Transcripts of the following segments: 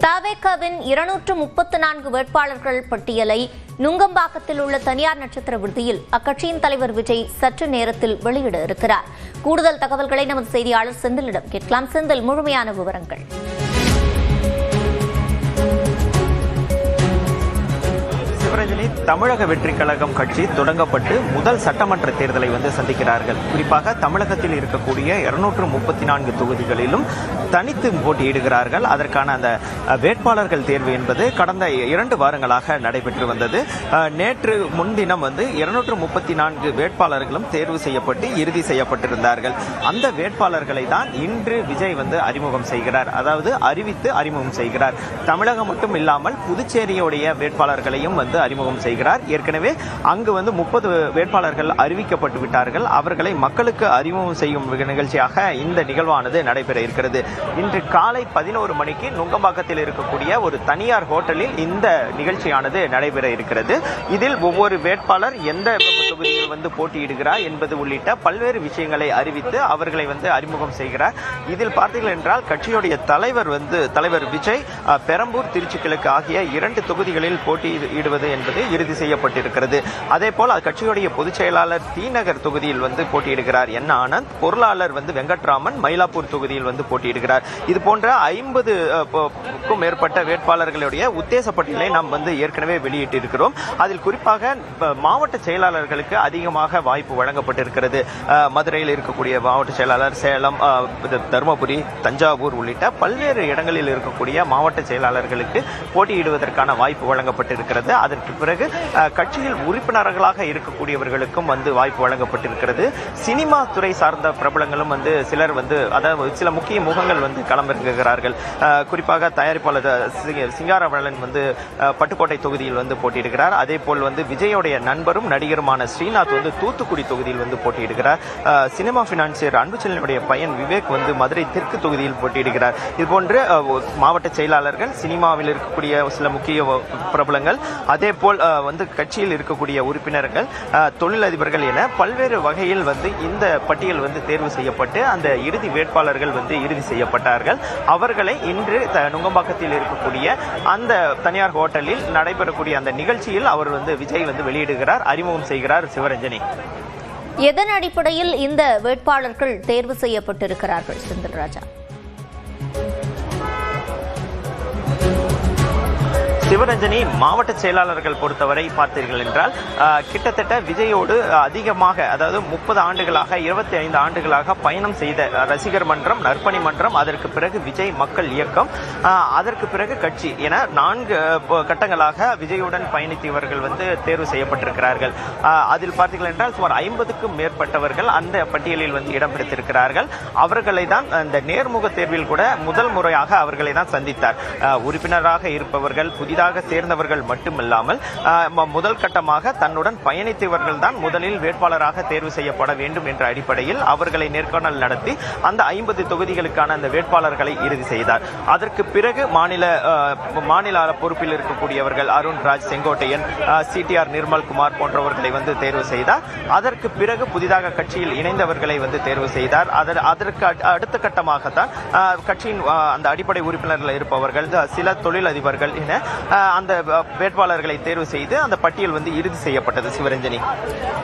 தவேகவின் 234 வேட்பாளர்கள் பட்டியலை நுங்கம்பாக்கத்தில் உள்ள தனியார் நட்சத்திர விடுதியில் அக்கட்சியின் தலைவர் விஜய் சற்று நேரத்தில் வெளியிட இருக்கிறார். கூடுதல் தகவல்களை நமது செய்தியாளர் செந்திலிடம் கேட்கலாம். செந்தில், முழுமையான விவரங்கள். தமிழக வெற்றி கழகம் கட்சி தொடங்கப்பட்டு முதல் சட்டமன்ற தேர்தலை சந்திக்கிறார்கள். குறிப்பாக தமிழகத்தில் இருக்கக்கூடிய 234 தொகுதிகளிலும் தனித்து போட்டியிடுகிறார்கள். அதற்கான அந்த வேட்பாளர்கள் தேர்வு என்பது கடந்த 2 வாரங்களாக நடைபெற்று வந்தது. நேற்று முன்தினம் 234 வேட்பாளர்களும் தேர்வு செய்யப்பட்டு இறுதி செய்யப்பட்டிருந்தார்கள். அந்த வேட்பாளர்களை தான் இன்று விஜய் அறிமுகம் செய்கிறார். அதாவது அறிவித்து அறிமுகம் செய்கிறார். தமிழகம் மட்டும் இல்லாமல் புதுச்சேரியுடைய வேட்பாளர்களையும் அறிமுகம் செய்கிறார். ஏற்கனவே அங்கு 30 வேட்பாளர்கள் அறிவிக்கப்பட்டு விட்டார்கள். அவர்களை மக்களுக்கு அறிமுகம் செய்யும் நிகழ்ச்சியாக இந்த நிகழ்வானது நடைபெற இருக்கிறது. இன்று காலை 11 மணிக்கு நுங்கம்பாக்கத்தில் இருக்கக்கூடிய ஒரு தனியார் ஹோட்டலில் இந்த நிகழ்ச்சியானது நடைபெற இருக்கிறது. இதில் ஒவ்வொரு வேட்பாளர் எந்த தொகுதியில் போட்டியிடுகிறார் என்பது உள்ளிட்ட பல்வேறு விஷயங்களை அறிவித்து அவர்களை அறிமுகம் செய்கிறார். இதில் பார்த்தீர்கள் என்றால் கட்சியுடைய தலைவர் விஜய் பெரம்பூர், திருச்சி கிழக்கு ஆகிய 2 தொகுதிகளில் போட்டியிடுவது என்பது இறுதி செய்யப்பட்டிருக்கிறது. அதே போல் கட்சியுடைய பொதுச் செயலாளர் தீநகர் தொகுதியில் போட்டியிடுகிறார் என் ஆனந்த், பொருளாளர் வெங்கட்ராமன் மயிலாப்பூர் தொகுதியில் போட்டியிடுகிறார். இது போன்ற 50க்கும் மேற்பட்ட வேட்பாளர்களுடைய உத்தேச பட்டியலை நாம் ஏற்கனவே வெளியிட்டிருக்கிறோம். அதில் குறிப்பாக மாவட்ட செயலாளர்களுக்கு அதிகமாக வாய்ப்பு வழங்கப்பட்டிருக்கிறது. மதுரையில் இருக்கக்கூடிய மாவட்ட செயலாளர், சேலம், தருமபுரி, தஞ்சாவூர் உள்ளிட்ட பல்வேறு இடங்களில் இருக்கக்கூடிய மாவட்ட செயலாளர்களுக்கு போட்டியிடுவதற்கான வாய்ப்பு வழங்கப்பட்டிருக்கிறது. அதற்கு பிறகு கட்சியில் உறுப்பினர்களாக இருக்கக்கூடியவர்களுக்கும் வாய்ப்பு வழங்கப்பட்டிருக்கிறது. சினிமா துறை சார்ந்த பிரபலங்களும் சிலர் அதாவது சில முக்கிய முகங்கள் களமிறங்குகிறார்கள். குறிப்பாக தயாரிப்பாளர் சிங்காரவேலன் பட்டுக்கோட்டை தொகுதியில் போட்டியிடுகிறார். அதே போல் விஜயோடைய நண்பரும் நடிகருமான ஸ்ரீநாத் தூத்துக்குடி தொகுதியில் போட்டியிடுகிறார். சினிமா பினான்சியர் அன்புச்செல்வனுடைய பையன் விவேக் மதுரை தெற்கு தொகுதியில் போட்டியிடுகிறார். இதுபோன்று மாவட்ட செயலாளர்கள், சினிமாவில் இருக்கக்கூடிய சில முக்கிய பிரபலங்கள், அதே போல் கட்சியில் இருக்கக்கூடிய உறுப்பினர்கள், தொழிலதிபர்கள் என பல்வேறு வகையில் இந்த பட்டியல் தேர்வு செய்யப்பட்டு அந்த இறுதி வேட்பாளர்கள் இறுதி செய்யப்பட்டார்கள். அவர்களை இன்று நுங்கம்பாக்கத்தில் இருக்கக்கூடிய அந்த தனியார் ஹோட்டலில் நடைபெறக்கூடிய அந்த நிகழ்ச்சியில் அவர் விஜய் வெளியிடுகிறார், அறிமுகம் செய்கிறார். சிவரஞ்சனி, எதன் அடிப்படையில் இந்த வேட்பாளர்கள் தேர்வு செய்யப்பட்டிருக்கிறார்கள்? செந்தில்ராஜா, சிவரஞ்சனி, மாவட்ட செயலாளர்கள் பொறுத்தவரை பார்த்தீர்கள் என்றால் கிட்டத்தட்ட விஜயோடு அதிகமாக, அதாவது 30 ஆண்டுகளாக 25 ஆண்டுகளாக பயணம் செய்த ரசிகர் மன்றம், நற்பணி மன்றம், அதற்கு பிறகு விஜய் மக்கள் இயக்கம், அதற்கு பிறகு கட்சி என 4 கட்டங்களாக விஜயுடன் பயணித்தவர்கள் தேர்வு செய்யப்பட்டிருக்கிறார்கள். அதில் பார்த்தீர்கள் என்றால் சுமார் 50க்கும் மேற்பட்டவர்கள் அந்த பட்டியலில் இடம் பிடித்திருக்கிறார்கள். அவர்களை தான் அந்த நேர்முக தேர்வில் கூட முதல் முறையாக அவர்களை தான் சந்தித்தார். உறுப்பினராக இருப்பவர்கள், புதிதாக சேர்ந்தவர்கள் மட்டுமில்லாமல் முதல் கட்டமாக தன்னுடன் பயணித்தவர்கள் தான் முதலில் வேட்பாளராக தேர்வு செய்யப்பட வேண்டும் என்ற அடிப்படையில் அவர்களை நேர்காணல் நடத்தி அந்த 50 தொகுதிகளுக்கான அந்த வேட்பாளர்களை இறுதி செய்தார். அதற்கு பிறகு மாநில பொறுப்பில் இருக்கக்கூடியவர்கள் அருண்ராஜ், செங்கோட்டையன், சிடிஆர் நிர்மல்குமார் போன்றவர்களை தேர்வு செய்தார். அதற்கு பிறகு புதிதாக கட்சியில் இணைந்தவர்களை தேர்வு செய்தார். அதற்கு அடுத்த கட்டமாகத்தான் கட்சியின் அந்த அடிப்படை உறுப்பினர்கள் இருப்பவர்கள், சில தொழிலதிபர்கள் என அந்த வேட்பாளர்களை தேர்வு செய்து அந்த பட்டியல் இறுதி செய்யப்பட்டது. சிவரஞ்சனி,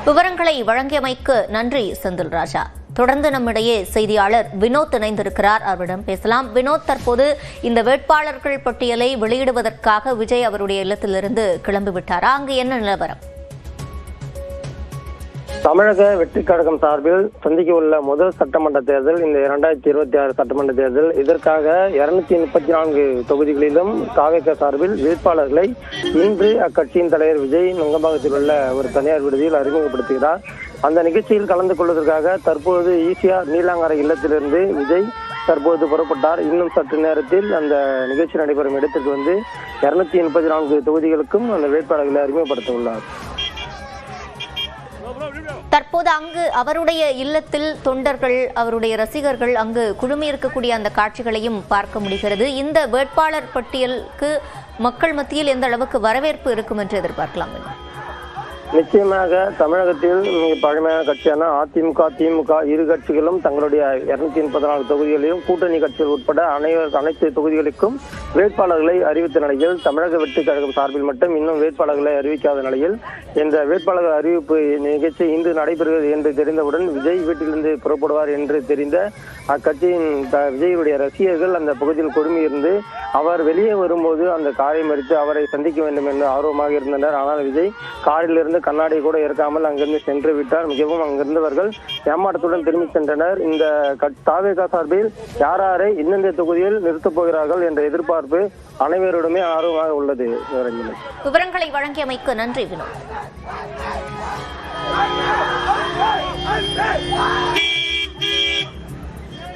விவரங்களை வழங்கியமைக்கு நன்றி செந்தில்ராஜா. தொடர்ந்து நம்மிடையே செய்தியாளர் வினோத் இணைந்திருக்கிறார், அவரிடம் பேசலாம். வினோத், தற்போது இந்த வேட்பாளர்கள் பட்டியலை வெளியிடுவதற்காக விஜய் அவருடைய இல்லத்திலிருந்து கிளம்பிவிட்டாரா? அங்கு என்ன நிலவரம்? தமிழக வெற்றி கழகம் சார்பில் சந்திக்க உள்ள முதல் சட்டமன்ற தேர்தல் இந்த 2026 சட்டமன்ற தேர்தல். இதற்காக 234 தொகுதிகளிலும் தவேக சார்பில் வேட்பாளர்களை இன்று அக்கட்சியின் தலைவர் விஜய் நுங்கம்பாக்கத்தில் உள்ள ஒரு தனியார் விடுதியில் அறிமுகப்படுத்துகிறார். அந்த நிகழ்ச்சியில் கலந்து கொள்வதற்காக தற்போது ஈசிஆர் நீலாங்கரை இல்லத்திலிருந்து விஜய் தற்போது புறப்பட்டார். இன்னும் சற்று நேரத்தில் அந்த நிகழ்ச்சி நடைபெறும் இடத்திற்கு 234 தொகுதிகளுக்கும் அந்த வேட்பாளர்களை அறிமுகப்படுத்த உள்ளார். தற்போது அங்கு அவருடைய இல்லத்தில் தொண்டர்கள், அவருடைய ரசிகர்கள் அங்கு குழுமி இருக்கக்கூடிய அந்த காட்சிகளையும் பார்க்க முடிகிறது. இந்த வேட்பாளர் பட்டியலுக்கு மக்கள் மத்தியில் எந்த அளவுக்கு வரவேற்பு இருக்கும் என்று எதிர்பார்க்கலாம்? நிச்சயமாக தமிழகத்தில் மிக பழமையான கட்சியான அதிமுக, திமுக இரு கட்சிகளும் தங்களுடைய 234 தொகுதிகளிலும் கூட்டணி கட்சிகள் உட்பட அனைத்து தொகுதிகளுக்கும் வேட்பாளர்களை அறிவித்த நிலையில் தமிழக வெற்றிக் கழகம் சார்பில் மட்டும் இன்னும் வேட்பாளர்களை அறிவிக்காத நிலையில் இந்த வேட்பாளர்கள் அறிவிப்பு நிகழ்ச்சி இன்று நடைபெறுகிறது என்று தெரிந்தவுடன் விஜய் வீட்டிலிருந்து புறப்படுவார் என்று தெரிந்த அக்கட்சியின் விஜயுடைய ரசிகர்கள் அந்த பகுதியில் குழுமியிருந்து அவர் வெளியே வரும்போது அந்த காரை மறித்து அவரை சந்திக்க வேண்டும் என்று ஆர்வமாக இருந்தனர். ஆனால் விஜய் காரிலிருந்து கண்ணாடி கூட இருக்காமல் அங்கிருந்து சென்று விட்டார். மிகவும் அங்கிருந்தவர்கள் ஏமாற்றத்துடன் திரும்பி சென்றனர். இந்த தாவேகா சார்பில் யாரை எந்தெந்த தொகுதியில் நிறுத்தப் போகிறார்கள் என்ற எதிர்பார்ப்பு அனைவருடமே ஆர்வமாக உள்ளது. விவரங்களை வழங்கியமைக்கு நன்றி வினோத்.